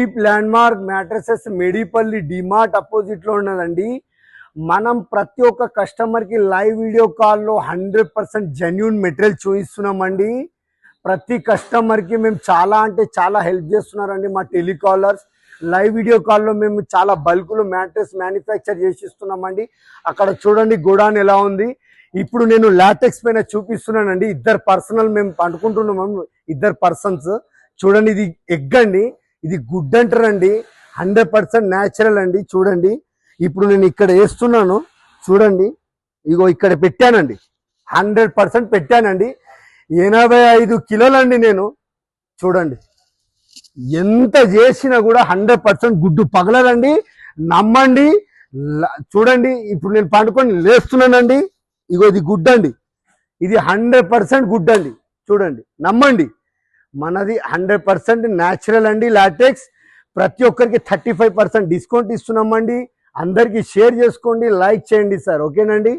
Cheap landmark mattresses Medipally DMart opposite లో ఉన్నదండి. మనం ప్రతి ఒక్క కస్టమర్ కి లైవ్ వీడియో కాల్లో 100% జెన్యూన్ మెటీరియల్ చూపిస్తున్నామండి. ప్రతి కస్టమర్ కి మేము చాలా అంటే చాలా హెల్ప్ చేస్తున్నారండి. మా టెలికాలర్స్ లైవ్ వీడియో కాల్లో మేము చాలా బల్క్లో మ్యాట్రెస్ మ్యానుఫ్యాక్చర్ చేసిస్తున్నామండి. అక్కడ చూడండి గోడాన్ ఎలా ఉంది. ఇప్పుడు నేను లాటెక్స్ పైన చూపిస్తున్నానండి. ఇద్దరు పర్సనల్ మేము పండుకుంటున్నాము, ఇద్దరు పర్సన్స్. చూడండి ఇది ఎగ్ అండి, ఇది గుడ్ అంటారండి, 100% న్యాచురల్ అండి. చూడండి ఇప్పుడు నేను ఇక్కడ వేస్తున్నాను చూడండి, ఇగో ఇక్కడ పెట్టానండి, 100% పెట్టానండి. 85 కిలోలండి నేను. చూడండి ఎంత చేసినా కూడా 100% గుడ్డు పగలదండి, నమ్మండి. చూడండి ఇప్పుడు నేను పండుకొని లేస్తున్నానండి, ఇగో ఇది గుడ్ అండి, ఇది 100% గుడ్ అండి. చూడండి నమ్మండి, మనది 100% న్యాచురల్ అండి లాటెక్స్. ప్రతి ఒక్కరికి 35% డిస్కౌంట్ ఇస్తున్నామండి. అందరికీ షేర్ చేసుకోండి, లైక్ చేయండి సార్. ఓకేనండి.